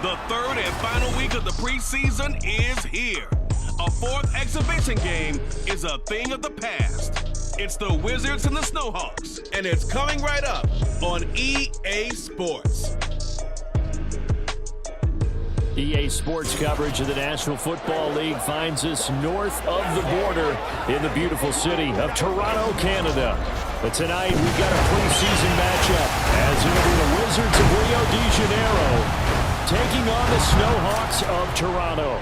The third and final week of the preseason is here. A fourth exhibition game is a thing of the past. It's the Wizards and the Snowhawks, and it's coming right up on EA Sports. EA Sports coverage of the National Football League finds us north of the border in the beautiful city of Toronto, Canada. But tonight we've got a preseason matchup as it'll be the Wizards of Rio de Janeiro taking on the Snowhawks of Toronto.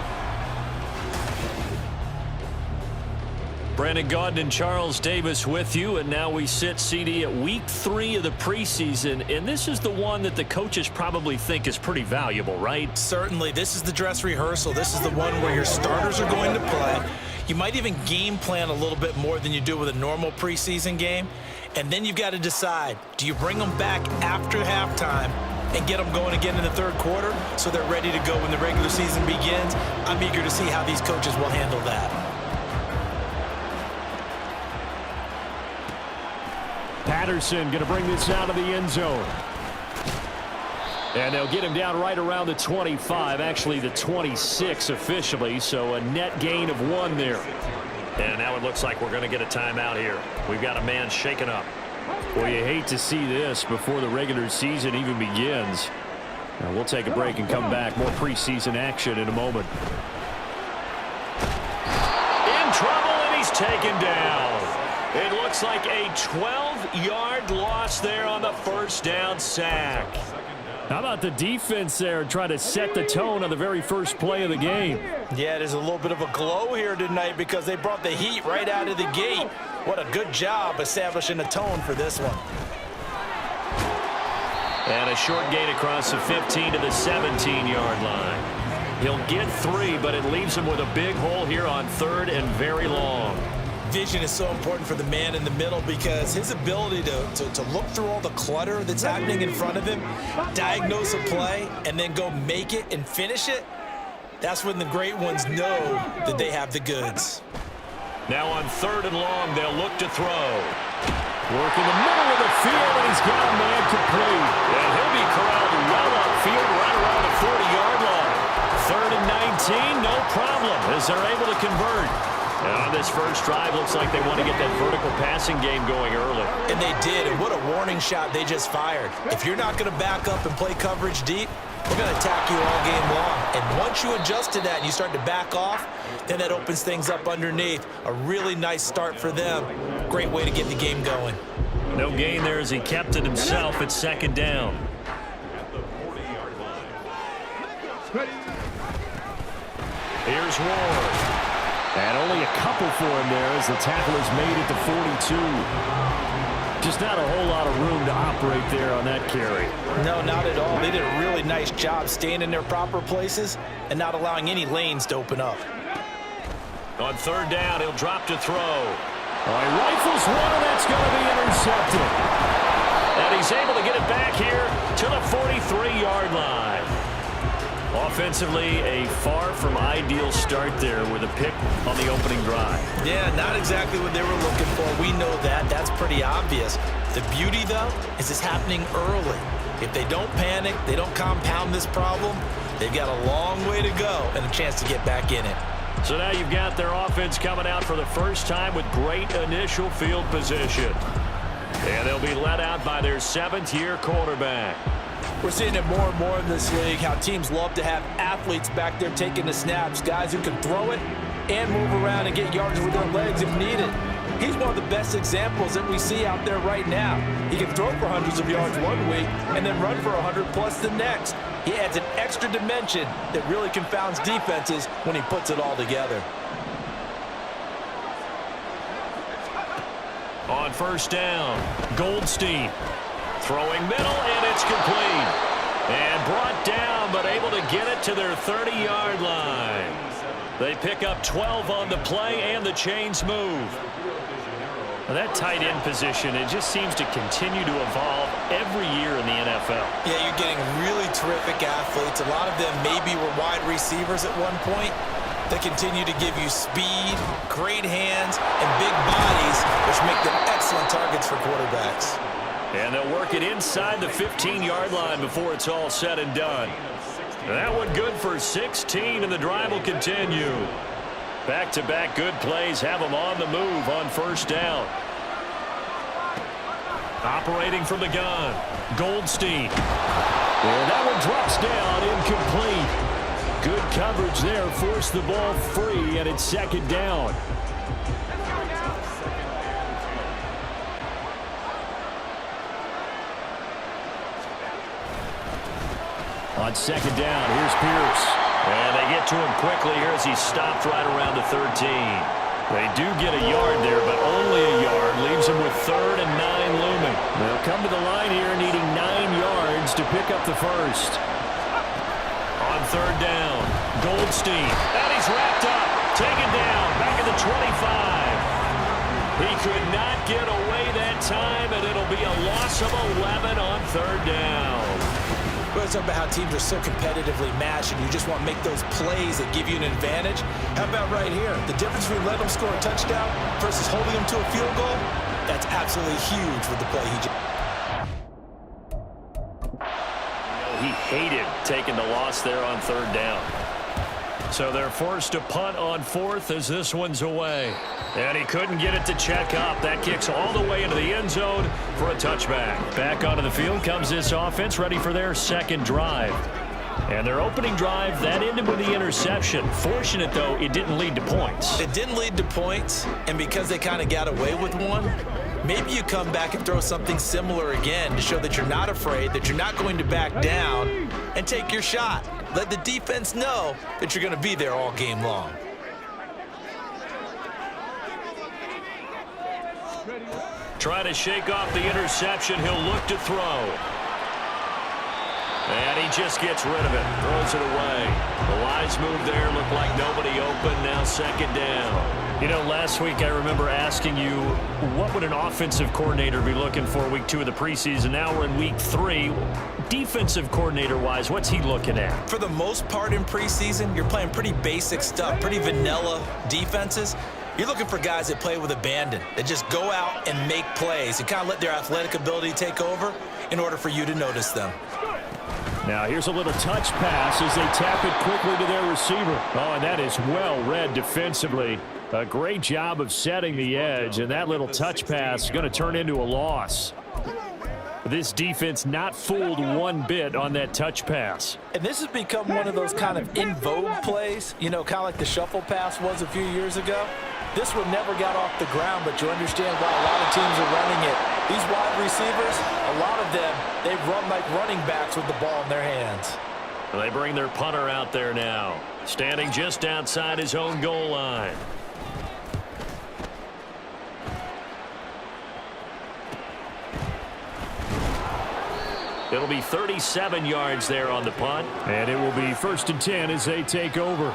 Brandon Gaudin and Charles Davis with you, and now we sit, CD, at week 3 of the preseason, and this is the one that the coaches probably think is pretty valuable, right? Certainly. This is the dress rehearsal. This is the one where your starters are going to play. You might even game plan a little bit more than you do with a normal preseason game, and then you've got to decide, do you bring them back after halftime and get them going again in the third quarter so they're ready to go when the regular season begins? I'm eager to see how these coaches will handle that. Patterson going to bring this out of the end zone. And they'll get him down right around the 25, actually the 26 officially, so a net gain of 1 there. And now it looks like we're going to get a timeout here. We've got a man shaken up. Well, you hate to see this before the regular season even begins. Now, we'll take a break and come back. More preseason action in a moment. In trouble, and he's taken down. It looks like a 12-yard loss there on the first down sack. How about the defense there trying to set the tone on the very first play of the game? Yeah, there's a little bit of a glow here tonight because they brought the heat right out of the gate. What a good job establishing a tone for this one. And a short gain across the 15 to the 17-yard line. He'll get 3, but it leaves him with a big hole here on third and very long. Vision is so important for the man in the middle because his ability to look through all the clutter that's happening in front of him, diagnose a play, and then go make it and finish it, that's when the great ones know that they have the goods. Now on third and long, they'll look to throw. Work in the middle of the field, and he's got a man complete. And he'll be corralled well upfield right around the 40-yard line. Third and 19, no problem, as they're able to convert. And on this first drive, looks like they want to get that vertical passing game going early. And they did, and what a warning shot they just fired. If you're not going to back up and play coverage deep, we're going to attack you all game long. And once you adjust to that and you start to back off, then that opens things up underneath. A really nice start for them. Great way to get the game going. No gain there as he kept it himself at second down. Here's Ward. And only a couple for him there as the tacklers made it to 42. Just not a whole lot of room to operate there on that carry. No, not at all. They did a really nice job staying in their proper places and not allowing any lanes to open up. On third down, he'll drop to throw. All right, rifles one, and that's going to be intercepted. And he's able to get it back here to the 43-yard line. Offensively, a far from ideal start there with a pick on the opening drive. Yeah, not exactly what they were looking for. We know that. That's pretty obvious. The beauty, though, is it's happening early. If they don't panic, they don't compound this problem, they've got a long way to go and a chance to get back in it. So now you've got their offense coming out for the first time with great initial field position. And they'll be led out by their 7th-year quarterback. We're seeing it more and more in this league, how teams love to have athletes back there taking the snaps, guys who can throw it and move around and get yards with their legs if needed. He's one of the best examples that we see out there right now. He can throw for hundreds of yards one week and then run for 100+ the next. He adds an extra dimension that really confounds defenses when he puts it all together. On first down, Goldstein. Throwing middle, and it's complete. And brought down, but able to get it to their 30-yard line. They pick up 12 on the play, and the chains move. Well, that tight end position, it just seems to continue to evolve every year in the NFL. Yeah, you're getting really terrific athletes. A lot of them maybe were wide receivers at one point. They continue to give you speed, great hands, and big bodies, which make them excellent targets for quarterbacks. And they'll work it inside the 15-yard line before it's all said and done. That one good for 16, and the drive will continue. Back-to-back good plays have them on the move on first down. Operating from the gun, Goldstein. And that one drops down, incomplete. Good coverage there, forced the ball free, and it's second down. On second down, here's Pierce. And they get to him quickly here as he stopped right around the 13. They do get a yard there, but only a yard. Leaves him with 3rd and 9 looming. They'll come to the line here needing 9 yards to pick up the first. On third down, Goldstein. And he's wrapped up. Taken down. Back at the 25. He could not get away that time, and it'll be a loss of 11 on third down. We're talking about how teams are so competitively matched and you just want to make those plays that give you an advantage. How about right here? The difference between letting them score a touchdown versus holding them to a field goal, that's absolutely huge with the play he just... He hated taking the loss there on third down. So they're forced to punt on 4th as this one's away. And he couldn't get it to check up. That kicks all the way into the end zone for a touchback. Back onto the field comes this offense, ready for their second drive. And their opening drive, that ended with the interception. Fortunate, though, it didn't lead to points. It didn't lead to points, and because they kind of got away with one, maybe you come back and throw something similar again to show that you're not afraid, that you're not going to back down, and take your shot. Let the defense know that you're going to be there all game long. Trying to shake off the interception. He'll look to throw. And he just gets rid of it. Throws it away. The wise move there. Looked like nobody open. Now second down. You know, last week I remember asking you, what would an offensive coordinator be looking for week 2 of the preseason? Now we're in week 3. Defensive coordinator-wise, what's he looking at? For the most part in preseason, you're playing pretty basic stuff, pretty vanilla defenses. You're looking for guys that play with abandon, that just go out and make plays and kind of let their athletic ability take over in order for you to notice them. Now here's a little touch pass as they tap it quickly to their receiver. Oh, and that is well read defensively. A great job of setting the edge, and that little touch pass is going to turn into a loss. This defense not fooled one bit on that touch pass. And this has become one of those kind of in vogue plays, you know, kind of like the shuffle pass was a few years ago. This one never got off the ground, but you understand why a lot of teams are running it. These wide receivers, a lot of them, they run like running backs with the ball in their hands. They bring their punter out there now, standing just outside his own goal line. It'll be 37 yards there on the punt. And it will be 1st and 10 as they take over.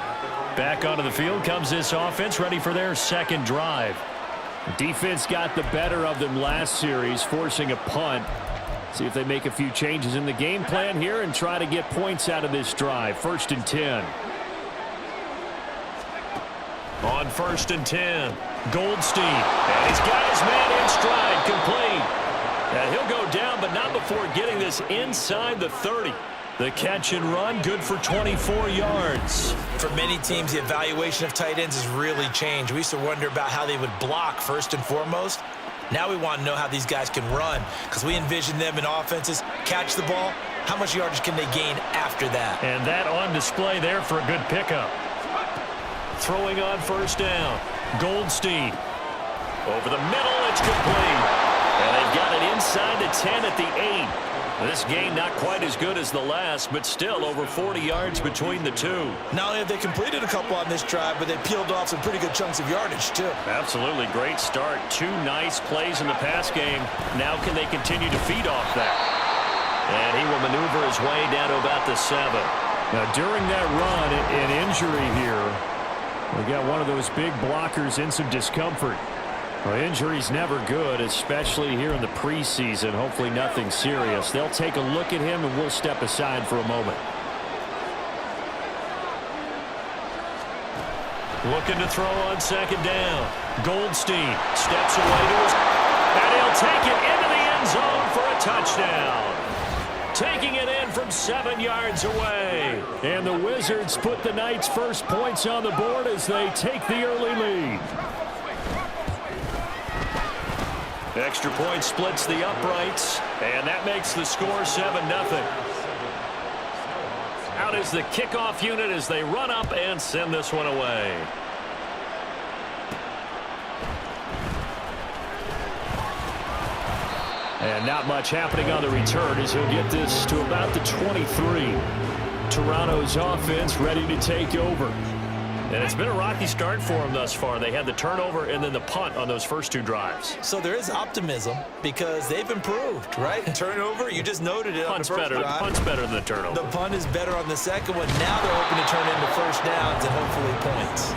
Back onto the field comes this offense, ready for their second drive. Defense got the better of them last series, forcing a punt. See if they make a few changes in the game plan here and try to get points out of this drive. 1st and 10. On 1st and 10, Goldstein. And he's got his man in stride, complete. And he'll go down, but not before getting this inside the 30. The catch and run, good for 24 yards. For many teams, the evaluation of tight ends has really changed. We used to wonder about how they would block first and foremost. Now we want to know how these guys can run, because we envision them in offenses, catch the ball, how much yardage can they gain after that? And that on display there for a good pickup. Throwing on first down, Goldstein. Over the middle, it's complete. And they've got it inside the 10 at the 8. This game not quite as good as the last, but still over 40 yards between the two. Not only have they completed a couple on this drive, but they peeled off some pretty good chunks of yardage, too. Absolutely great start. 2 nice plays in the pass game. Now can they continue to feed off that? And he will maneuver his way down to about the 7. Now, during that run, an injury here. We got one of those big blockers in some discomfort. Well, injury's never good, especially here in the preseason. Hopefully nothing serious. They'll take a look at him, and we'll step aside for a moment. Looking to throw on second down. Goldstein steps away to his... And he'll take it into the end zone for a touchdown. taking it in from 7 yards away. And the Wizards put the Knights' first points on the board as they take the early lead. Extra point splits the uprights, and that makes the score 7-0. Out is the kickoff unit as they run up and send this one away. And not much happening on the return as he'll get this to about the 23. Toronto's offense ready to take over. And it's been a rocky start for them thus far. They had the turnover and then the punt on those first 2 drives. So there is optimism because they've improved, right? Turnover, you just noted it on the first drive. The punt's better than the turnover. The punt is better on the second one. Now they're hoping to turn into first downs and hopefully points.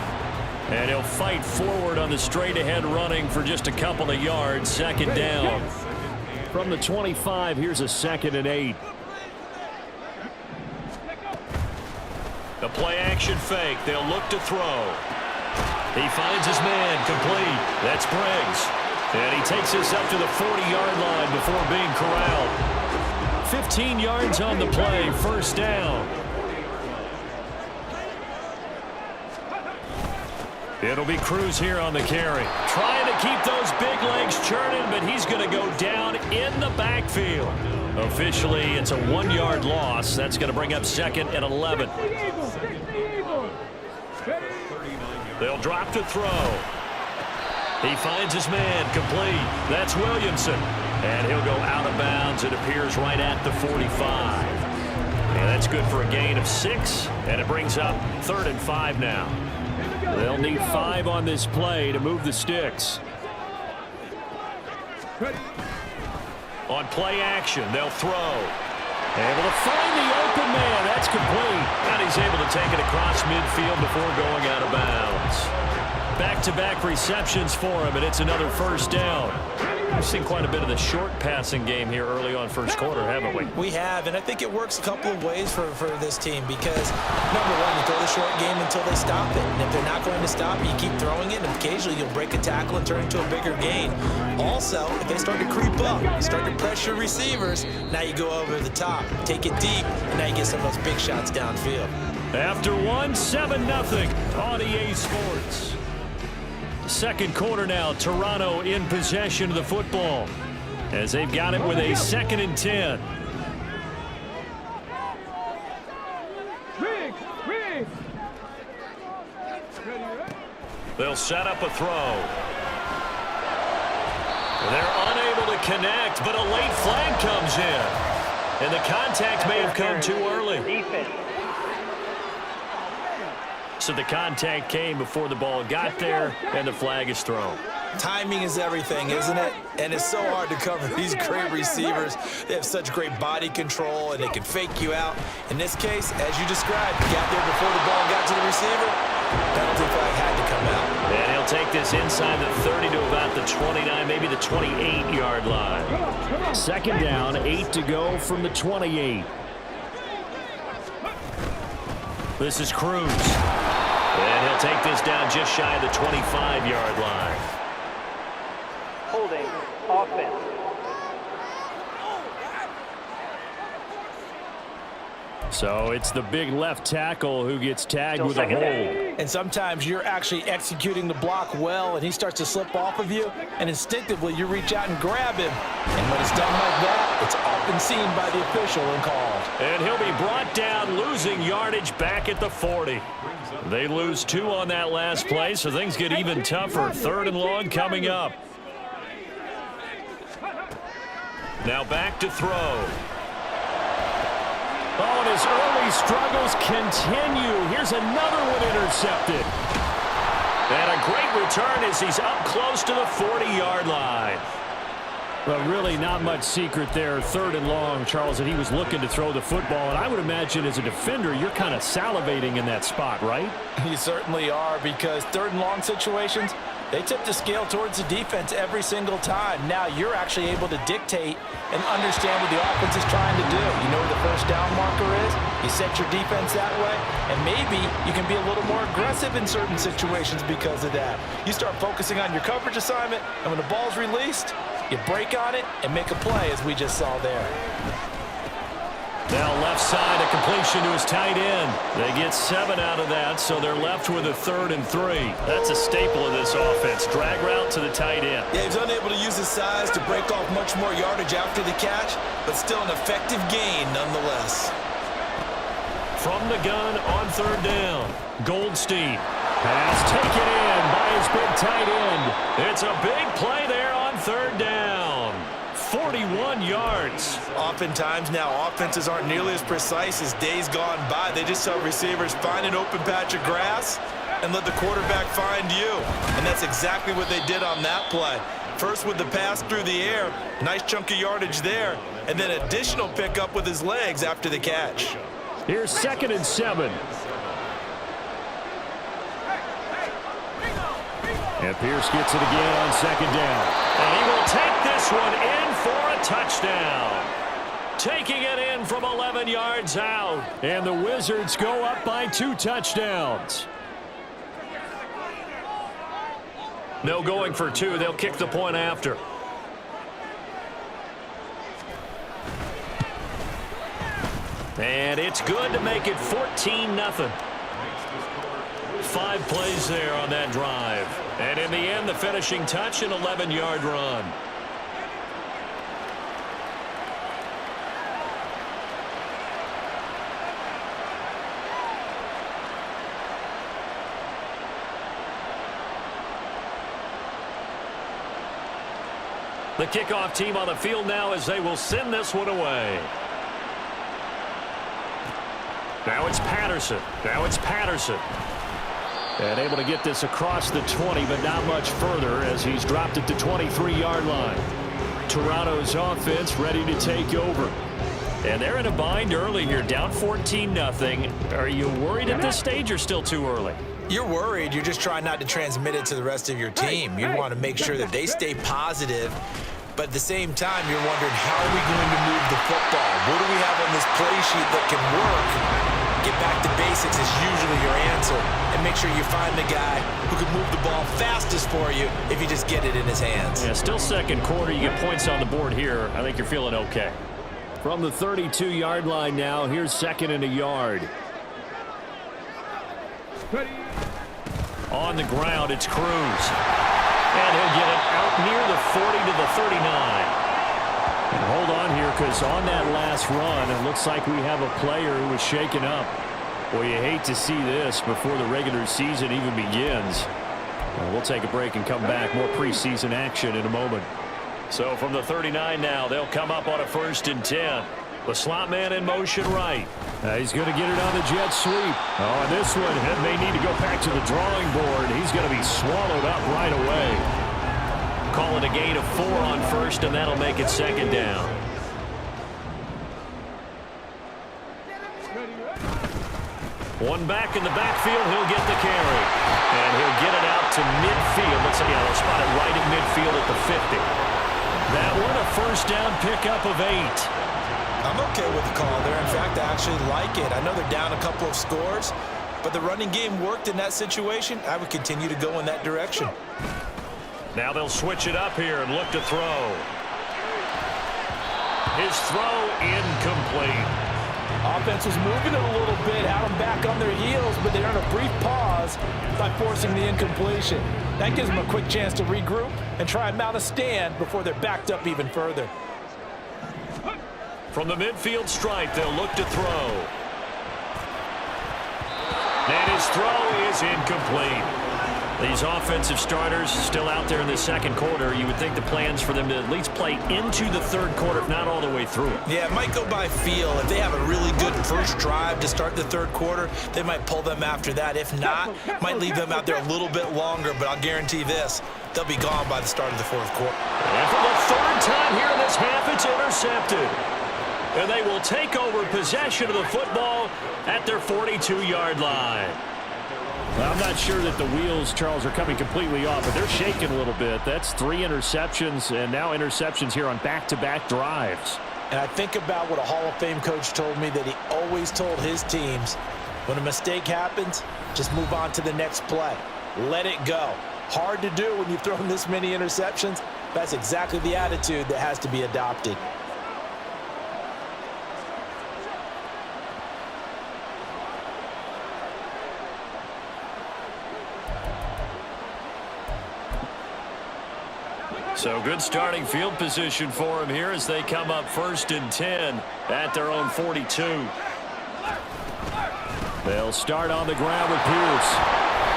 And he'll fight forward on the straight-ahead running for just a couple of yards. Second down. From the 25, here's a 2nd and 8. The play-action fake. They'll look to throw. He finds his man complete. That's Briggs. And he takes this up to the 40-yard line before being corralled. 15 yards on the play. First down. It'll be Cruz here on the carry. Trying to keep those big legs churning, but he's going to go down in the backfield. Officially, it's a 1-yard loss. That's going to bring up 2nd and 11. They'll drop to throw. He finds his man complete. That's Williamson. And he'll go out of bounds. It appears right at the 45. And that's good for a gain of 6. And it brings up 3rd and 5 now. They'll need 5 on this play to move the sticks. On play action, they'll throw. Able to find the open man. That's complete. And he's able to take it across midfield before going out of bounds. Back-to-back receptions for him, and it's another first down. We've seen quite a bit of the short passing game here early on first quarter, haven't we? We have, and I think it works a couple of ways for this team because, number one, you throw the short game until they stop it. And if they're not going to stop it, you keep throwing it, and occasionally you'll break a tackle and turn it into a bigger gain. Also, if they start to creep up, start to pressure receivers, now you go over the top, take it deep, and now you get some of those big shots downfield. After 7-0 on EA Sports. Second quarter now, Toronto in possession of the football as they've got it with a 2nd and 10. They'll set up a throw. They're unable to connect, but a late flag comes in. And the contact may have come too early. So the contact came before the ball got there, and the flag is thrown. Timing is everything, isn't it? And it's so hard to cover these great receivers. They have such great body control, and they can fake you out. In this case, as you described, you got there before the ball got to the receiver. Penalty flag had to come out. And he'll take this inside the 30 to about the 29, maybe the 28-yard line. Second down, 8 to go from the 28. This is Cruz. And he'll take this down just shy of the 25-yard line. Holding offense. So it's the big left tackle who gets tagged with a hold. And sometimes you're actually executing the block well, and he starts to slip off of you, and instinctively you reach out and grab him. And when it's done like that, it's often seen by the official and called. And he'll be brought down, losing yardage back at the 40. They lose 2 on that last play, so things get even tougher. 3rd and long coming up. Now back to throw. Oh, and his early struggles continue. Here's another one intercepted. And a great return as he's up close to the 40-yard line. But really not much secret there. 3rd and long, Charles, that he was looking to throw the football. And I would imagine as a defender, you're kind of salivating in that spot, right? You certainly are, because 3rd and long situations, they tip the scale towards the defense every single time. Now you're actually able to dictate and understand what the offense is trying to do. You know where the first down marker is. You set your defense that way, and maybe you can be a little more aggressive in certain situations because of that. You start focusing on your coverage assignment, and when the ball's released, you break on it and make a play, as we just saw there. Now left side, a completion to his tight end. They get 7 out of that, so they're left with a 3rd and 3. That's a staple of this offense. Drag route to the tight end. Yeah, he's unable to use his size to break off much more yardage after the catch, but still an effective gain nonetheless. From the gun on 3rd down, Goldstein. Pass taken in by his big tight end. It's a big play there on 3rd down. 41 yards. Oftentimes now, offenses aren't nearly as precise as days gone by. They just tell receivers, find an open patch of grass and let the quarterback find you. And that's exactly what they did on that play. First with the pass through the air, nice chunk of yardage there, and then additional pickup with his legs after the catch. Here's 2nd and 7. And Pierce gets it again on 2nd down. And he will take this one in for a touchdown. Taking it in from 11 yards out. And the Wizards go up by 2 touchdowns. No going for 2. They'll kick the point after. And it's good to make it 14-0. 5 plays there on that drive. And in the end, the finishing touch, an 11-yard run. The kickoff team on the field now as they will send this one away. Now it's Patterson. And able to get this across the 20, but not much further as he's dropped it to 23-yard line. Toronto's offense ready to take over. And they're in a bind early here, down 14-0. Are you worried at this stage or still too early? You're worried. You're just trying not to transmit it to the rest of your team. You want to make sure that they stay positive. But at the same time, you're wondering, how are we going to move the football? What do we have on this play sheet that can work? Get back to basics is usually your answer. And make sure you find the guy who can move the ball fastest for you if you just get it in his hands. Yeah, still 2nd quarter. You get points on the board here. I think you're feeling okay. From the 32-yard line now, here's 2nd and a yard. On the ground, it's Cruz. And he'll get it out near the 40 to the 39. And hold on here, because on that last run, it looks like we have a player who was shaken up. Well, you hate to see this before the regular season even begins. We'll take a break and come back. More preseason action in a moment. So from the 39 now, they'll come up on a 1st and 10. The slot man in motion right. He's going to get it on the jet sweep. Oh, and this one may need to go back to the drawing board. He's going to be swallowed up right away. Calling a gain of 4 on 1st, and that'll make it 2nd down. One back in the backfield, he'll get the carry. And he'll get it out to midfield. Let's see, they'll spot it right at midfield at the 50. That one, a 1st down pickup of 8. I'm okay with the call there. In fact, I actually like it. I know they're down a couple of scores, but the running game worked in that situation. I would continue to go in that direction. Now they'll switch it up here and look to throw. His throw incomplete. Offense was moving it a little bit, had them back on their heels, but they earned a brief pause by forcing the incompletion. That gives them a quick chance to regroup and try and mount a stand before they're backed up even further. From the midfield stripe, they'll look to throw. And his throw is incomplete. These offensive starters still out there in the 2nd quarter. You would think the plans for them to at least play into the 3rd quarter, if not all the way through it. Yeah, it might go by feel. If they have a really good first drive to start the 3rd quarter, they might pull them after that. If not, might leave them out there a little bit longer, but I'll guarantee this, they'll be gone by the start of the 4th quarter. And for the 3rd time here in this half, it's intercepted. And they will take over possession of the football at their 42-yard line. Well, I'm not sure that the wheels, Charles, are coming completely off, but they're shaking a little bit. That's 3 interceptions, and now interceptions here on back-to-back drives. And I think about what a Hall of Fame coach told me, that he always told his teams, when a mistake happens, just move on to the next play. Let it go. Hard to do when you've thrown this many interceptions. That's exactly the attitude that has to be adopted. So good starting field position for him here as they come up 1st and 10 at their own 42. They'll start on the ground with Pierce.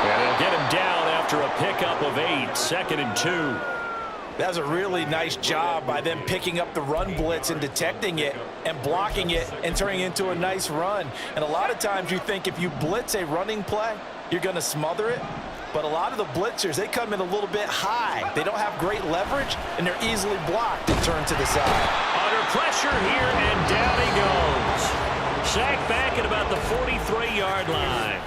And they'll get him down after a pickup of 8, 2nd and 2. That's a really nice job by them picking up the run blitz and detecting it and blocking it and turning it into a nice run. And a lot of times you think if you blitz a running play, you're going to smother it. But a lot of the blitzers, they come in a little bit high. They don't have great leverage, and they're easily blocked and turned to the side. Under pressure here, and down he goes. Sacked back at about the 43-yard line.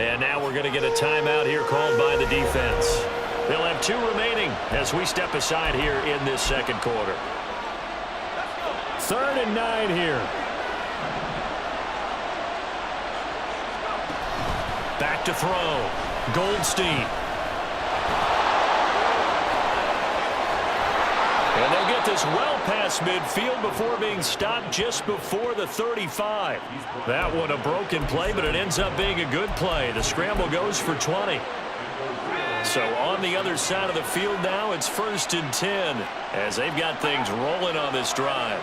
And now we're going to get a timeout here called by the defense. They'll have 2 remaining as we step aside here in this second quarter. 3rd and 9 here. Back to throw. Goldstein. And they'll get this well past midfield before being stopped just before the 35. That one a broken play, but it ends up being a good play. The scramble goes for 20. So on the other side of the field now, it's 1st and 10 as they've got things rolling on this drive.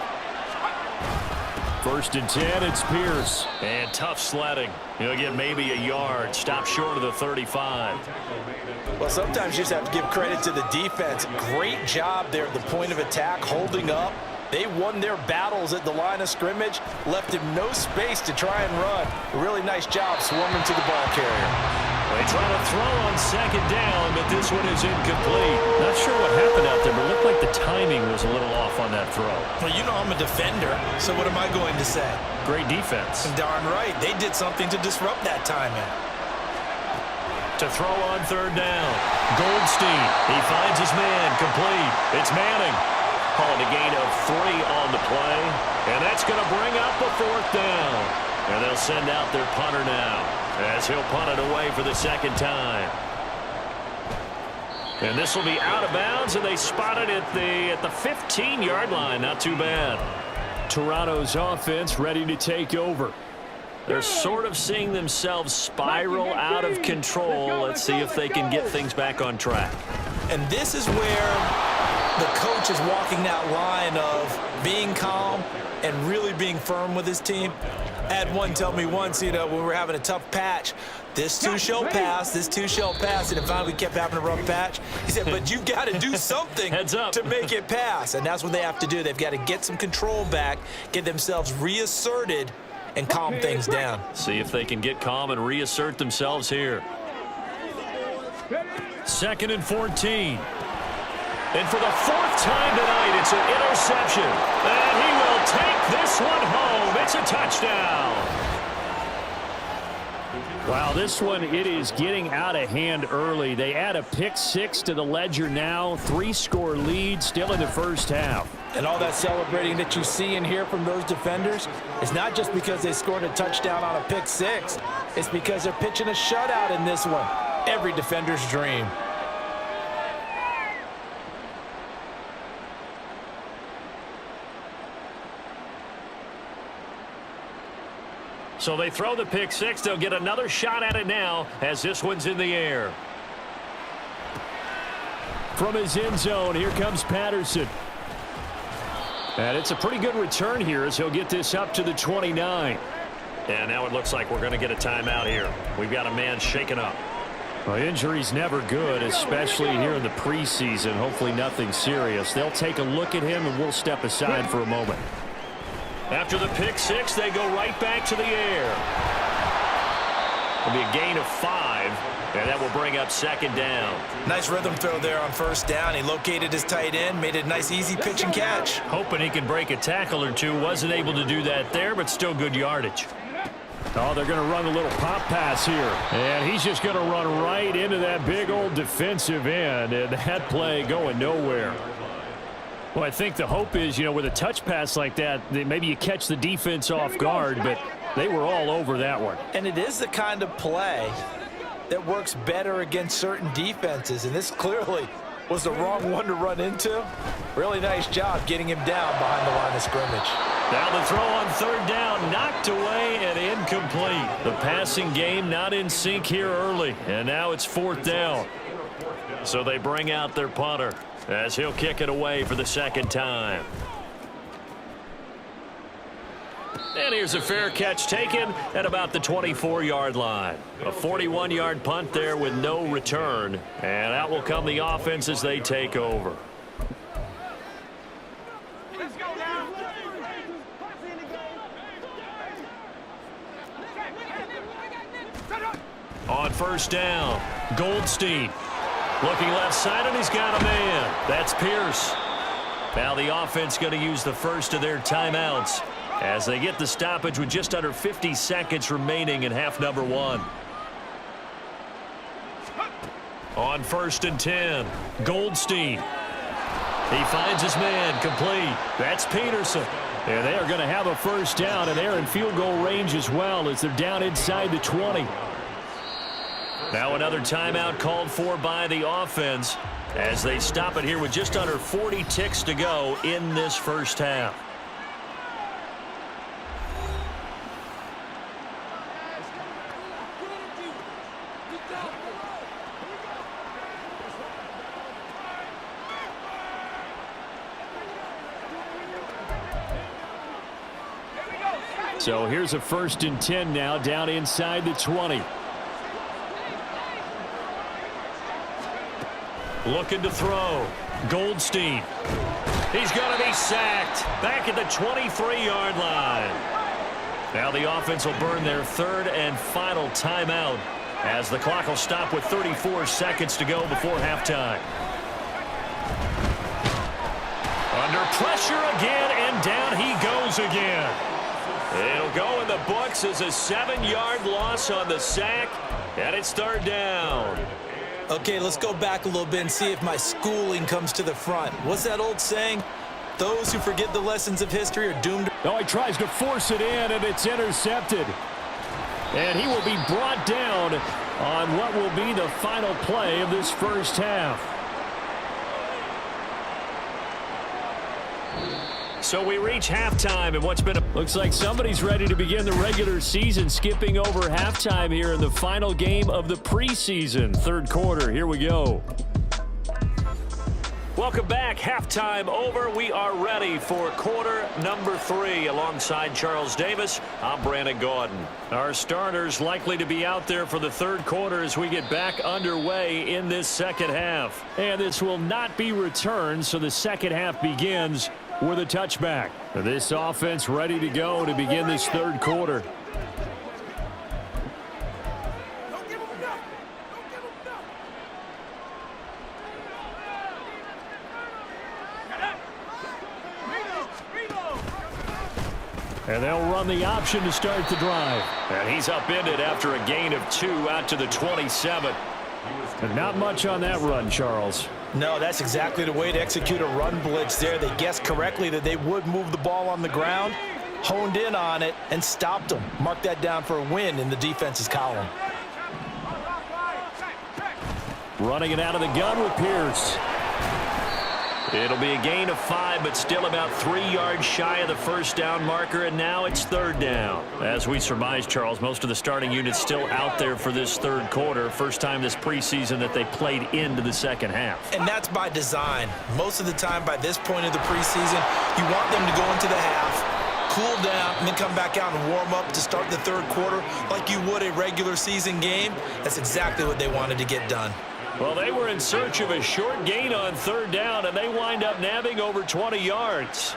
1st and 10, it's Pierce. And tough sledding. He'll get maybe a yard. Stop short of the 35. Well, sometimes you just have to give credit to the defense. Great job there at the point of attack, holding up. They won their battles at the line of scrimmage, left him no space to try and run. A really nice job swarming to the ball carrier. They try to throw on 2nd down, but this one is incomplete. Not sure what happened out there, but it looked like the timing was a little off on that throw. Well, you know I'm a defender, so what am I going to say? Great defense. Darn right. They did something to disrupt that timing. To throw on 3rd down. Goldstein. He finds his man. Complete. It's Manning. Calling a gain of 3 on the play. And that's going to bring up a 4th down. And they'll send out their punter now as he'll punt it away for the 2nd time. And this will be out of bounds, and they spot it at the 15-yard line. Not too bad. Toronto's offense ready to take over. They're sort of seeing themselves spiral out of control. Let's see if they can get things back on track. And this is where the coach is walking that line of being calm and really being firm with his team. I had one tell me once, when we were having a tough patch, this too shall pass, this too shall pass, and finally we kept having a rough patch. He said, but you've got to do something to make it pass, and that's what they have to do. They've got to get some control back, get themselves reasserted, and calm things down. See if they can get calm and reassert themselves here. 2nd and 14. And for the 4th time tonight, it's an interception. And he will take this one home. It's a touchdown. Wow, this one, it is getting out of hand early. They add a pick 6 to the ledger now. 3-score lead still in the first half. And all that celebrating that you see and hear from those defenders is not just because they scored a touchdown on a pick 6. It's because they're pitching a shutout in this one. Every defender's dream. So they throw the pick 6. They'll get another shot at it now as this one's in the air. From his end zone, here comes Patterson. And it's a pretty good return here as he'll get this up to the 29. And now it looks like we're going to get a timeout here. We've got a man shaken up. Well, injury's never good, especially here in the preseason. Hopefully nothing serious. They'll take a look at him, and we'll step aside for a moment. After the pick 6, they go right back to the air. It'll be a gain of 5, and that will bring up 2nd down. Nice rhythm throw there on 1st down. He located his tight end, made it a nice easy pitch and catch. Hoping he could break a tackle or two. Wasn't able to do that there, but still good yardage. Oh, they're going to run a little pop pass here. And he's just going to run right into that big old defensive end, and that play going nowhere. Well, I think the hope is, with a touch pass like that maybe you catch the defense off guard, but they were all over that one. And it is the kind of play that works better against certain defenses, and this clearly was the wrong one to run into. Really nice job getting him down behind the line of scrimmage. Now the throw on 3rd down, knocked away and incomplete. The passing game not in sync here early, and now it's 4th down. So they bring out their punter. as he'll kick it away for the second time. And here's a fair catch taken at about the 24-yard line. A 41-yard punt there with no return. And out will come the offense as they take over. On first down, Goldstein. Looking left side, and he's got a man. That's Pierce. Now the offense going to use the first of their timeouts as they get the stoppage with just under 50 seconds remaining in half number one. On first and 10, Goldstein. He finds his man, complete. That's Peterson. And they are going to have a first down, and they're in field goal range as well as they're down inside the 20. Now another timeout called for by the offense as they stop it here with just under 40 ticks to go in this first half. So here's a first and 10 now down inside the 20. Looking to throw. Goldstein. He's going to be sacked back at the 23-yard line. Now the offense will burn their third and final timeout as the clock will stop with 34 seconds to go before halftime. Under pressure again, and down he goes again. It'll go in the books as a 7-yard loss on the sack, and it's third down. Okay, let's go back a little bit and see if my schooling comes to the front. What's that old saying? Those who forget the lessons of history are doomed to... Oh, he tries to force it in, and it's intercepted. And he will be brought down on what will be the final play of this first half. So we reach halftime in what's been a... Looks like somebody's ready to begin the regular season, skipping over halftime here in the final game of the preseason. Third quarter, here we go. Welcome back. Halftime over. We are ready for quarter number 3. Alongside Charles Davis, I'm Brandon Gordon. Our starters likely to be out there for the third quarter as we get back underway in this second half. And this will not be returned, so the second half begins with a touchback. This offense ready to go to begin this third quarter. And they'll run the option to start the drive. And he's upended after a gain of 2 out to the 27. And not much on that run, Charles. No, that's exactly the way to execute a run blitz there. They guessed correctly that they would move the ball on the ground, honed in on it, and stopped them. Mark that down for a win in the defense's column. Running it out of the gun with Pierce. It'll be a gain of 5, but still about 3 yards shy of the first down marker, and now it's third down. As we surmise, Charles, most of the starting units still out there for this third quarter. First time this preseason that they played into the second half. And that's by design. Most of the time by this point of the preseason, you want them to go into the half, cool down, and then come back out and warm up to start the third quarter like you would a regular season game. That's exactly what they wanted to get done. Well, they were in search of a short gain on third down, and they wind up nabbing over 20 yards.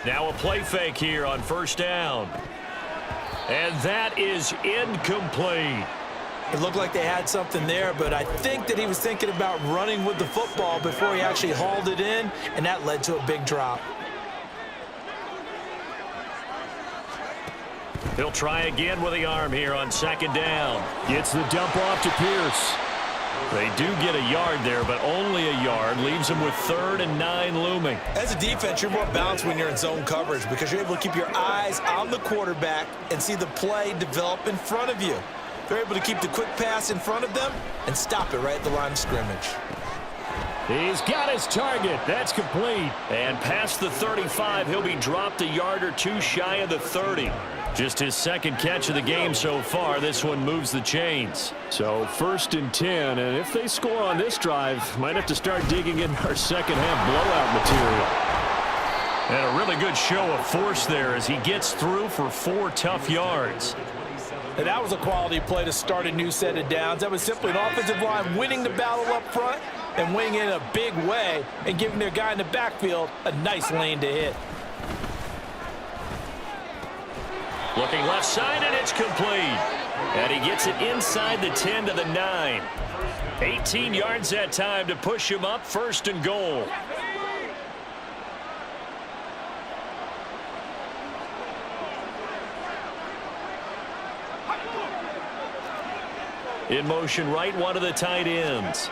Now a play fake here on first down. And that is incomplete. It looked like they had something there, but I think that he was thinking about running with the football before he actually hauled it in, and that led to a big drop. He'll try again with the arm here on second down. Gets the dump off to Pierce. They do get a yard there, but only a yard. Leaves them with 3rd and 9 looming. As a defense, you're more balanced when you're in zone coverage because you're able to keep your eyes on the quarterback and see the play develop in front of you. They're able to keep the quick pass in front of them and stop it right at the line of scrimmage. He's got his target. That's complete. And past the 35, he'll be dropped a yard or 2 shy of the 30. Just his second catch of the game so far. This one moves the chains. So 1st and 10, and if they score on this drive, might have to start digging in our second half blowout material. And a really good show of force there as he gets through for 4 tough yards. And that was a quality play to start a new set of downs. That was simply an offensive line winning the battle up front and winning it in a big way and giving their guy in the backfield a nice lane to hit. Looking left side, and it's complete. And he gets it inside the 10 to the 9. 18 yards that time to push him up 1st and goal. In motion right, one of the tight ends.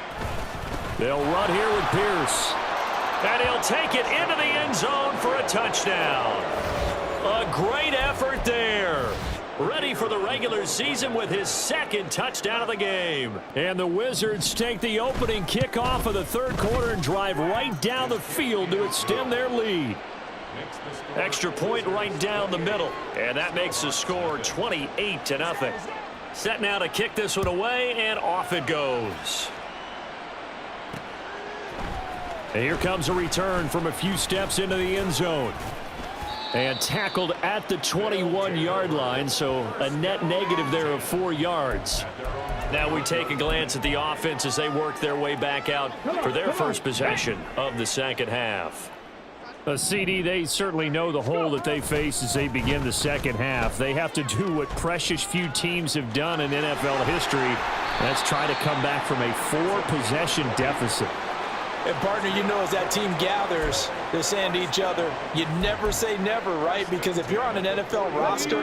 They'll run here with Pierce. And he'll take it into the end zone for a touchdown. A great effort there. Ready for the regular season with his 2nd touchdown of the game. And the Wizards take the opening kickoff of the 3rd quarter and drive right down the field to extend their lead. Extra point right down the middle. And that makes the score 28-0. Set now to kick this one away, and off it goes. And here comes a return from a few steps into the end zone. And tackled at the 21-yard line, so a net negative there of 4 yards. Now we take a glance at the offense as they work their way back out for their first possession of the second half. CD, they certainly know the hole that they face as they begin the second half. They have to do what precious few teams have done in NFL history. That's try to come back from a 4-possession deficit. And, partner, you know, as that team gathers, they're saying to each other, you never say never, right? Because if you're on an NFL roster,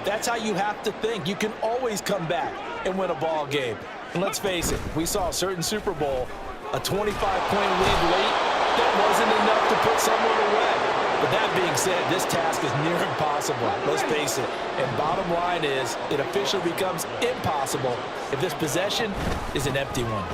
that's how you have to think. You can always come back and win a ball game. And let's face it, we saw a certain Super Bowl, a 25-point lead late. That wasn't enough to put someone away. But that being said, this task is near impossible. Let's face it. And bottom line is, it officially becomes impossible if this possession is an empty one.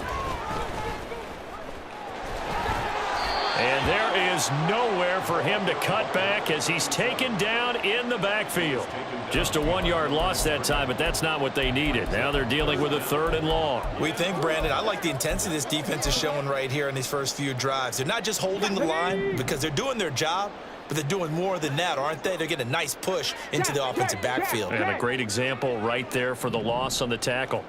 And there is nowhere for him to cut back as he's taken down in the backfield. Just a 1-yard loss that time, but that's not what they needed. Now they're dealing with a 3rd and long. We think, Brandon, I like the intensity this defense is showing right here in these first few drives. They're not just holding the line because they're doing their job, but they're doing more than that, aren't they? They're getting a nice push into the offensive backfield. And a great example right there for the loss on the tackle.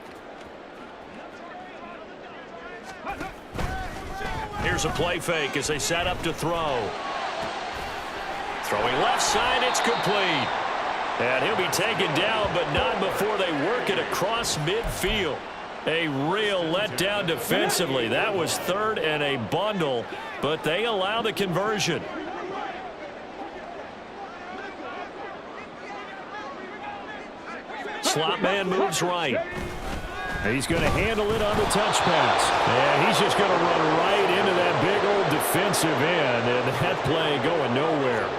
Here's a play fake as they set up to throw. Throwing left side, it's complete. And he'll be taken down, but not before they work it across midfield. A real letdown defensively. That was 3rd and a bundle, but they allow the conversion. Slot man moves right. He's going to handle it on the touch pass. And he's just going to run right into that big old defensive end, and that play going nowhere.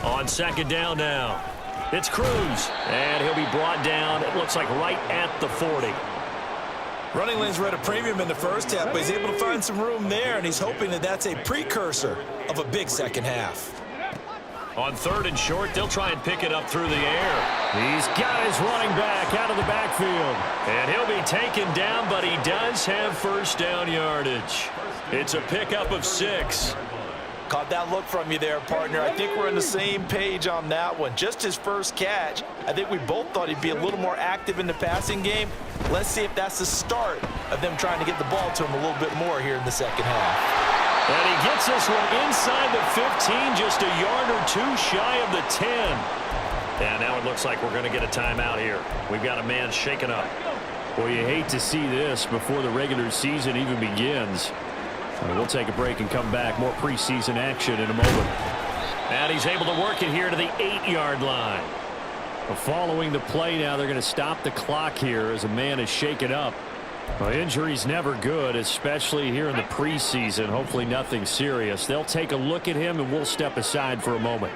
On 2nd down now. It's Cruz, and he'll be brought down, it looks like right at the 40. Running lanes were at a premium in the first half, but he's able to find some room there, and he's hoping that that's a precursor of a big second half. On 3rd and short, they'll try and pick it up through the air. He's got his running back out of the backfield. And he'll be taken down, but he does have 1st down yardage. It's a pickup of 6. Caught that look from you there, partner. I think we're on the same page on that one. Just his first catch. I think we both thought he'd be a little more active in the passing game. Let's see if that's the start of them trying to get the ball to him a little bit more here in the second half. And he gets this one inside the 15, just a yard or 2 shy of the 10. And now it looks like we're going to get a timeout here. We've got a man shaken up. Well, you hate to see this before the regular season even begins. We'll take a break and come back. More preseason action in a moment. And he's able to work it here to the 8-yard line. Well, following the play now, they're going to stop the clock here as a man is shaken up. Well, injury's never good, especially here in the preseason. Hopefully nothing serious. They'll take a look at him, and we'll step aside for a moment.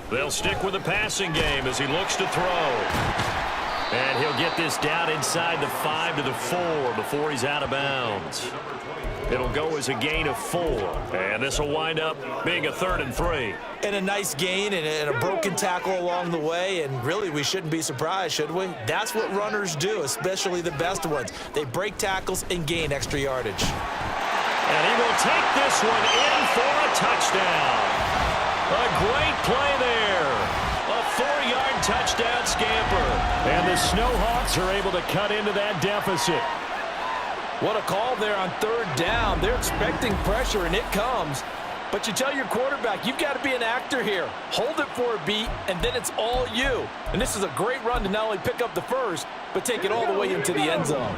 They'll stick with the passing game as he looks to throw. And he'll get this down inside the 5 to the 4 before he's out of bounds. It'll go as a gain of 4. And this will wind up being a 3rd and 3. And a nice gain and a broken tackle along the way. And really, we shouldn't be surprised, should we? That's what runners do, especially the best ones. They break tackles and gain extra yardage. And he will take this one in for a touchdown. A great play there. A 4-yard touchdown scamper. And the Snowhawks are able to cut into that deficit. What a call there on 3rd down. They're expecting pressure, and it comes. But you tell your quarterback, you've got to be an actor here. Hold it for a beat, and then it's all you. And this is a great run to not only pick up the first, but take it all the way into the end zone.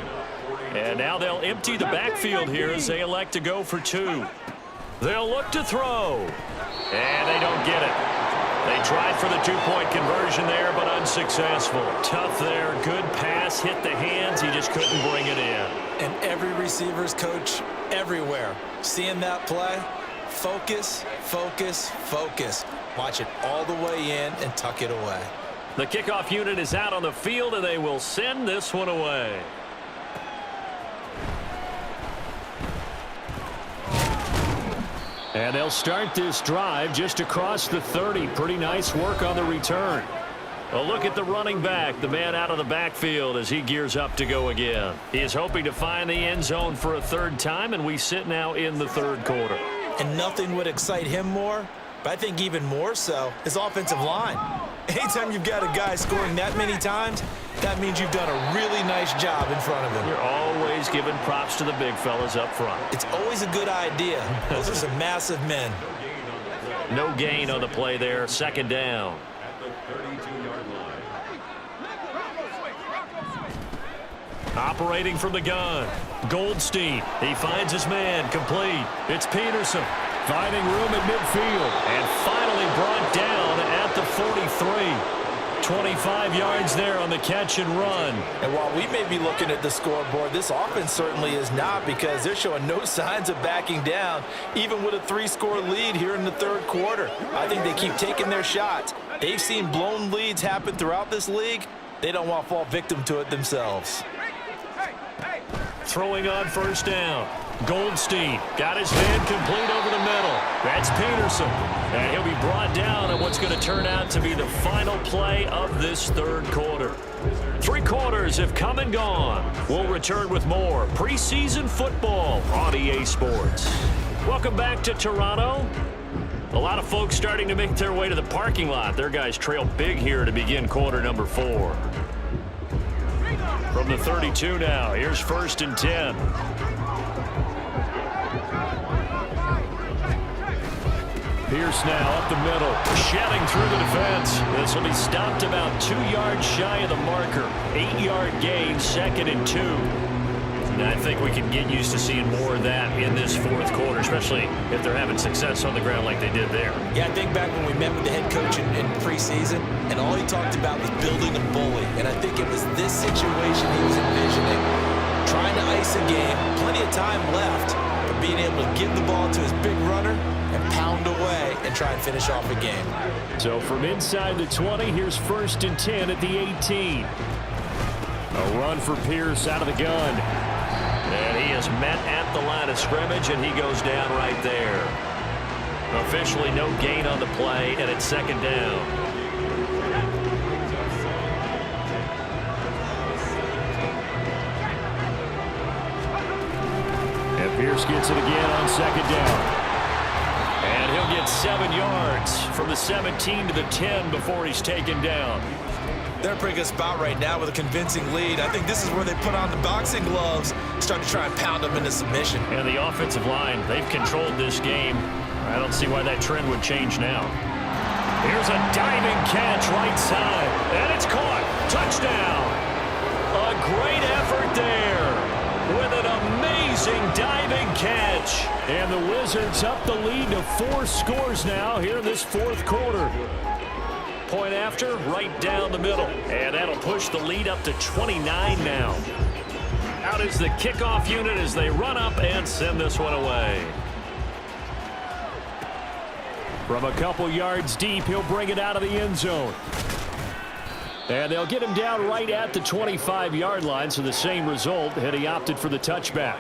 And now they'll empty the backfield here as they elect to go for 2. They'll look to throw. And they don't get it. They tried for the 2-point conversion there, but unsuccessful. Tough there. Good pass. Hit the hands. He just couldn't bring it in. And every receiver's coach everywhere. Seeing that play, focus, focus, focus. Watch it all the way in and tuck it away. The kickoff unit is out on the field, and they will send this one away. And they'll start this drive just across the 30. Pretty nice work on the return. A look at the running back, the man out of the backfield as he gears up to go again. He is hoping to find the end zone for a 3rd time, and we sit now in the 3rd quarter. And nothing would excite him more, but I think even more so, his offensive line. Anytime you've got a guy scoring that many times, that means you've done a really nice job in front of him. You're always giving props to the big fellas up front. It's always a good idea. Those are some massive men. No gain on the play there. 2nd down. Operating from the gun. Goldstein. He finds his man. Complete. It's Peterson. Finding room at midfield. And finally brought down at the 43. 25 yards there on the catch and run. And while we may be looking at the scoreboard, this offense certainly is not, because they're showing no signs of backing down, even with a 3-score lead here in the 3rd quarter. I think they keep taking their shots. They've seen blown leads happen throughout this league. They don't want to fall victim to it themselves. Throwing on 1st down. Goldstein got his man complete over the middle. That's Peterson. And he'll be brought down at what's going to turn out to be the final play of this 3rd quarter. 3 quarters have come and gone. We'll return with more preseason football on EA Sports. Welcome back to Toronto. A lot of folks starting to make their way to the parking lot. Their guys trail big here to begin quarter number 4. From the 32 now, here's 1st and 10. Pierce now up the middle. Shedding through the defense. This will be stopped about 2 yards shy of the marker. 8-yard gain, 2nd and 2. And I think we can get used to seeing more of that in this 4th quarter, especially if they're having success on the ground like they did there. Yeah, I think back when we met with the head coach in preseason, and all he talked about was building a bully. And I think it was this situation he was envisioning. Trying to ice a game, plenty of time left, but being able to give the ball to his big runner and pound away and try and finish off a game. So from inside the 20, here's 1st and 10 at the 18. A run for Pierce out of the gun. And he is met at the line of scrimmage, and he goes down right there. Officially no gain on the play, and it's 2nd down. And Pierce gets it again on 2nd down. And he'll get 7 yards from the 17 to the 10 before he's taken down. They're in a pretty good spot right now with a convincing lead. I think this is where they put on the boxing gloves, start to try and pound them into submission. And the offensive line, they've controlled this game. I don't see why that trend would change now. Here's a diving catch right side. And it's caught. Touchdown. A great effort there with an amazing diving catch. And the Wizards up the lead to 4 scores now here in this 4th quarter. Point after, right down the middle. And that'll push the lead up to 29 now. Out is the kickoff unit as they run up and send this one away. From a couple yards deep, he'll bring it out of the end zone. And they'll get him down right at the 25-yard line, so the same result had he opted for the touchback.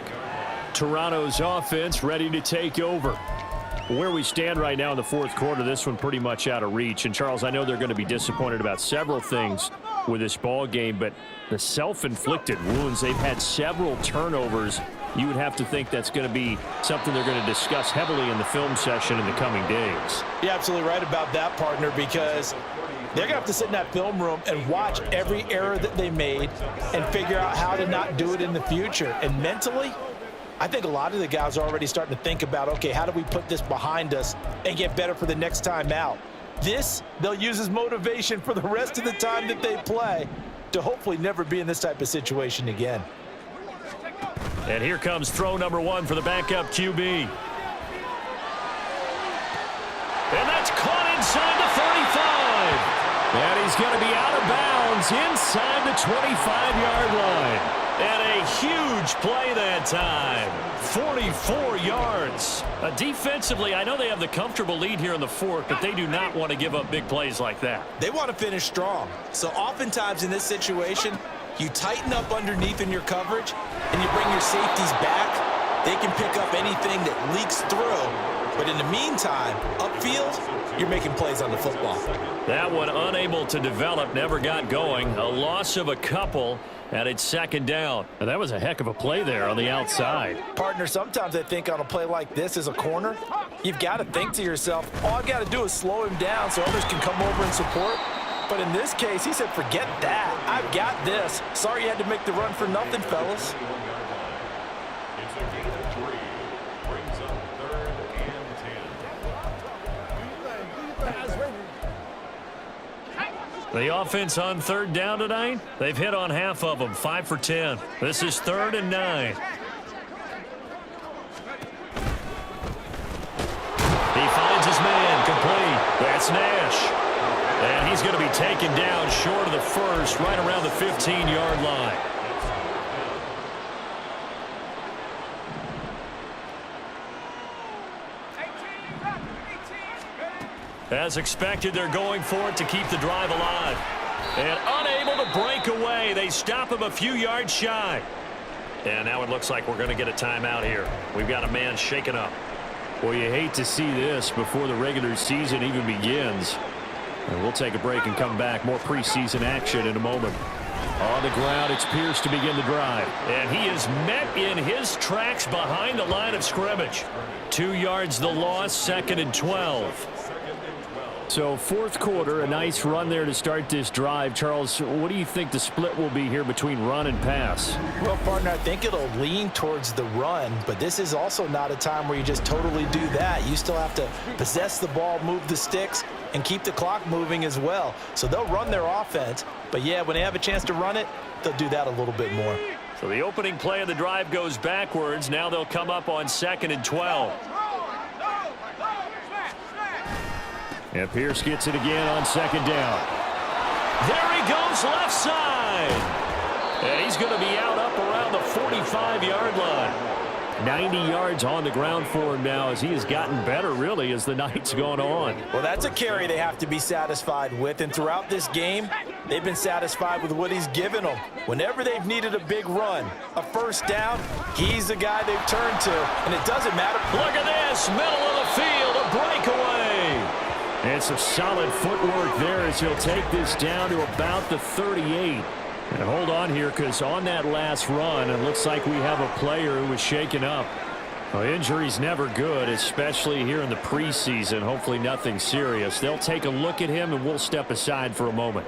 Toronto's offense ready to take over. Where we stand right now in the fourth quarter, this one pretty much out of reach. And, Charles, I know they're going to be disappointed about several things with this ball game, but the self-inflicted wounds, they've had several turnovers. You would have to think that's going to be something they're going to discuss heavily in the film session in the coming days. You're absolutely right about that, partner, because they're going to have to sit in that film room and watch every error that they made and figure out how to not do it in the future. And mentally, I think a lot of the guys are already starting to think about, okay, how do we put this behind us and get better for the next time out? This, they'll use as motivation for the rest of the time that they play to hopefully never be in this type of situation again. And here comes throw number one for the backup QB. And that's caught inside the 35. And he's going to be out of bounds inside the 25-yard line. And a huge play that time. 44 yards. Defensively, I know they have the comfortable lead here in the fourth, but they do not want to give up big plays like that. They want to finish strong. So oftentimes in this situation, you tighten up underneath in your coverage, and you bring your safeties back. They can pick up anything that leaks through. But in the meantime, upfield, you're making plays on the football. That one unable to develop, never got going. A loss of a couple, and it's second down. And that was a heck of a play there on the outside. Partner, sometimes I think on a play like this as a corner, you've got to think to yourself, all I've got to do is slow him down so others can come over and support. But in this case, he said, forget that. I've got this. Sorry you had to make the run for nothing, fellas. The offense on third down tonight, they've hit on half of them, 5 for 10. This is 3rd and 9. He finds his man, complete. That's Nash. And he's going to be taken down short of the first, right around the 15-yard line. As expected, they're going for it to keep the drive alive. And unable to break away. They stop him a few yards shy. And now it looks like we're going to get a timeout here. We've got a man shaken up. Well, you hate to see this before the regular season even begins. And we'll take a break and come back. More preseason action in a moment. On the ground, it's Pierce to begin the drive. And he is met in his tracks behind the line of scrimmage. 2 yards the loss, 2nd and 12. So fourth quarter, a nice run there to start this drive. Charles, what do you think the split will be here between run and pass? Well, partner, I think it'll lean towards the run, but this is also not a time where you just totally do that. You still have to possess the ball, move the sticks, and keep the clock moving as well. So they'll run their offense, but yeah, when they have a chance to run it, they'll do that a little bit more. So the opening play of the drive goes backwards. Now they'll come up on 2nd and 12. And Pierce gets it again on 2nd down. There he goes, left side. And he's going to be out up around the 45-yard line. 90 yards on the ground for him now as he has gotten better, really, as the night's gone on. Well, that's a carry they have to be satisfied with. And throughout this game, they've been satisfied with what he's given them. Whenever they've needed a big run, a first down, he's the guy they've turned to. And it doesn't matter. Look at this, middle of the field, a breakaway. And some solid footwork there as he'll take this down to about the 38. And hold on here, because on that last run, it looks like we have a player who was shaken up. Well, injury's never good, especially here in the preseason. Hopefully nothing serious. They'll take a look at him, and we'll step aside for a moment.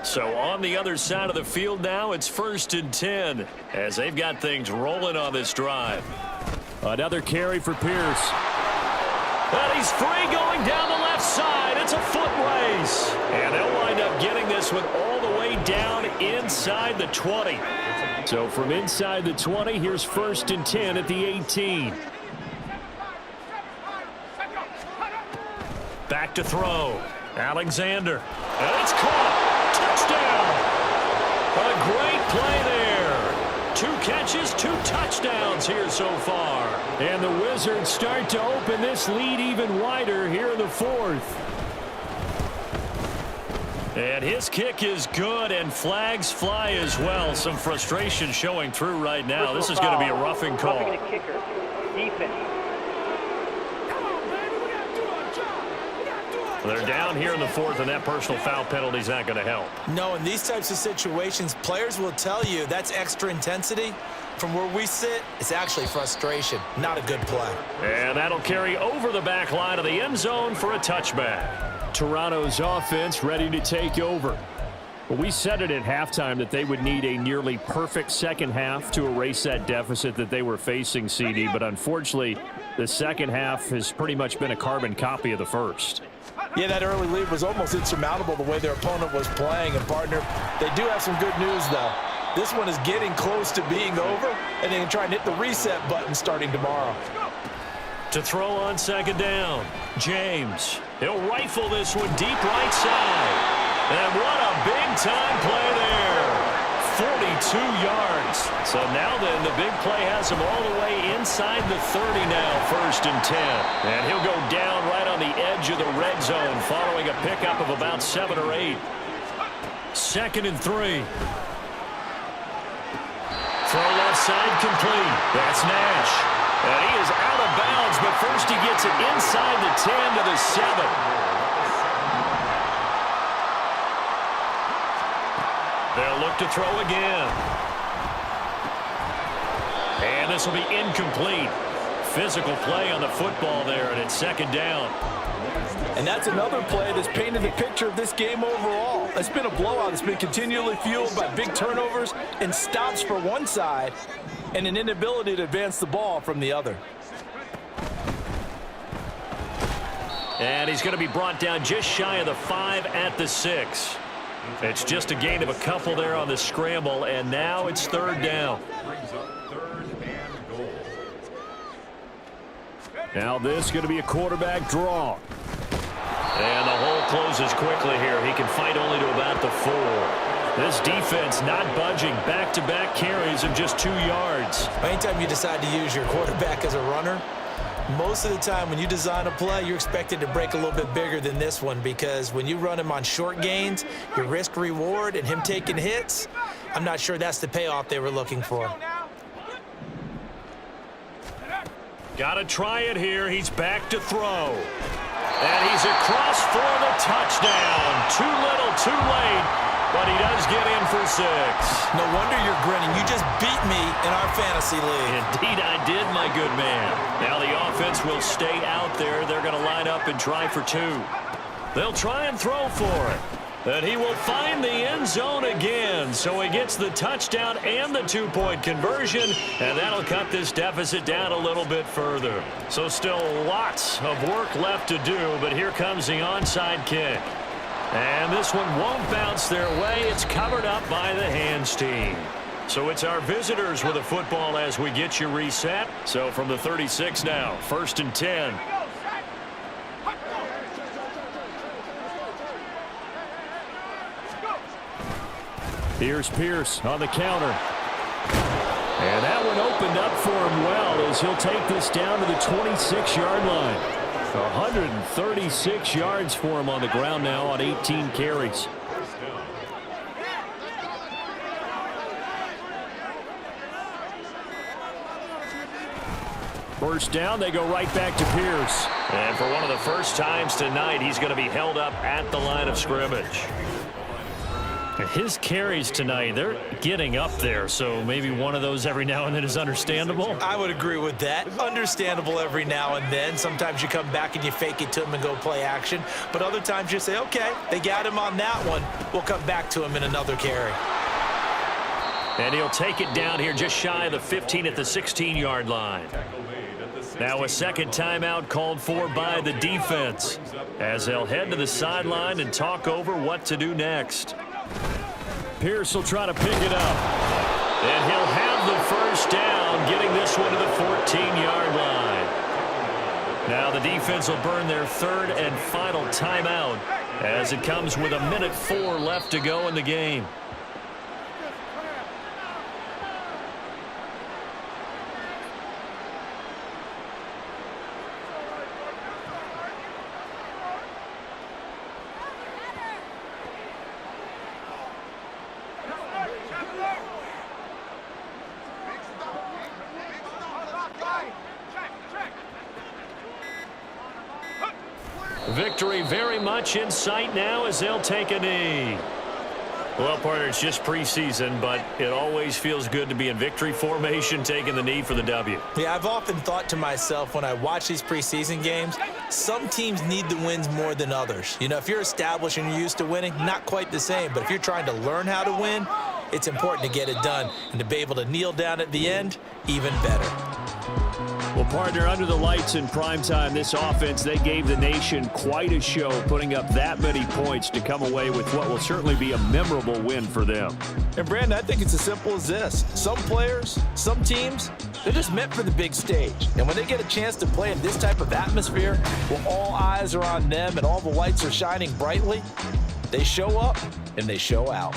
So on the other side of the field now, it's 1st and 10, as they've got things rolling on this drive. Another carry for Pierce. And he's free going down the left side. It's a foot race. And they'll wind up getting this one all the way down inside the 20. So from inside the 20, here's 1st and 10 at the 18. Back to throw. Alexander. And it's caught. Touchdown. A great play there. 2 catches, 2 touchdowns here so far. And the Wizards start to open this lead even wider here in the 4th. And his kick is good, and flags fly as well. Some frustration showing through right now. This is going to be a roughing call. Roughing the kicker. Defense. They're down here in the 4th, and that personal foul penalty is not going to help. No, in these types of situations, players will tell you that's extra intensity. From where we sit, it's actually frustration, not a good play. And that'll carry over the back line of the end zone for a touchback. Toronto's offense ready to take over. But we said it at halftime that they would need a nearly perfect second half to erase that deficit that they were facing, CD. But unfortunately, the second half has pretty much been a carbon copy of the first. Yeah, that early lead was almost insurmountable the way their opponent was playing. And, partner, they do have some good news, though. This one is getting close to being over, and they can try and hit the reset button starting tomorrow. To throw on second down, James. He'll rifle this one deep right side. And what a big-time play there. 42 yards. So now then, the big play has him all the way inside the 30 now, 1st and 10. And he'll go down right on the edge of the red zone following a pickup of about 7 or 8. 2nd and 3. Throw left side complete. That's Nash. And he is out of bounds, but first he gets it inside the 10 to the 7. They'll look to throw again. And this will be incomplete. Physical play on the football there, and it's 2nd down. And that's another play that's painted the picture of this game overall. It's been a blowout. It's been continually fueled by big turnovers and stops for one side and an inability to advance the ball from the other. And he's going to be brought down just shy of the 5 at the 6. It's just a gain of a couple there on the scramble, and now it's 3rd down. Now this is going to be a quarterback draw. And the hole closes quickly here. He can fight only to about the 4. This defense not budging. Back-to-back carries of just 2 yards. Anytime you decide to use your quarterback as a runner, most of the time when you design a play, you're expected to break a little bit bigger than this one, because when you run him on short gains, your risk-reward and him taking hits, I'm not sure that's the payoff they were looking for. Got to try it here. He's back to throw. And he's across for the touchdown. Too little, too late, but he does get in for 6. No wonder you're grinning. You just beat me in our fantasy league. Indeed I did, my good man. Now the offense will stay out there. They're going to line up and try for 2. They'll try and throw for it. And he will find the end zone again. So he gets the touchdown and the 2-point conversion. And that'll cut this deficit down a little bit further. So still lots of work left to do. But here comes the onside kick. And this one won't bounce their way. It's covered up by the hands team. So it's our visitors with the football as we get you reset. So from the 36 now, 1st and 10. Here's Pierce on the counter. And that one opened up for him well as he'll take this down to the 26-yard line. 136 yards for him on the ground now on 18 carries. First down, they go right back to Pierce. And for one of the first times tonight, he's going to be held up at the line of scrimmage. His carries tonight, they're getting up there, so maybe one of those every now and then is understandable. I would agree with that. Understandable every now and then. Sometimes you come back and you fake it to him and go play action. But other times you say, okay, they got him on that one. We'll come back to him in another carry. And he'll take it down here just shy of the 15 at the 16-yard line. Now a second timeout called for by the defense as they'll head to the sideline and talk over what to do next. Pierce will try to pick it up. And he'll have the first down, getting this one to the 14-yard line. Now the defense will burn their 3rd and final timeout as it comes with 1:04 left to go in the game. victory very much in sight now as they'll take a knee. Well, partner, it's just preseason, but it always feels good to be in victory formation, taking the knee for the W. Yeah, I've often thought to myself when I watch these preseason games, some teams need the wins more than others. You know, if you're established and you're used to winning, not quite the same. But if you're trying to learn how to win, it's important to get it done. And to be able to kneel down at the end, even better. Well, partner, under the lights in primetime, this offense, they gave the nation quite a show, putting up that many points to come away with what will certainly be a memorable win for them. And, Brandon, I think it's as simple as this. Some players, some teams, they're just meant for the big stage. And when they get a chance to play in this type of atmosphere, where all eyes are on them and all the lights are shining brightly, they show up and they show out.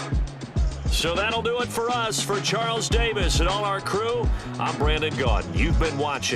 So that'll do it for us. For Charles Davis and all our crew, I'm Brandon Gaudin. You've been watching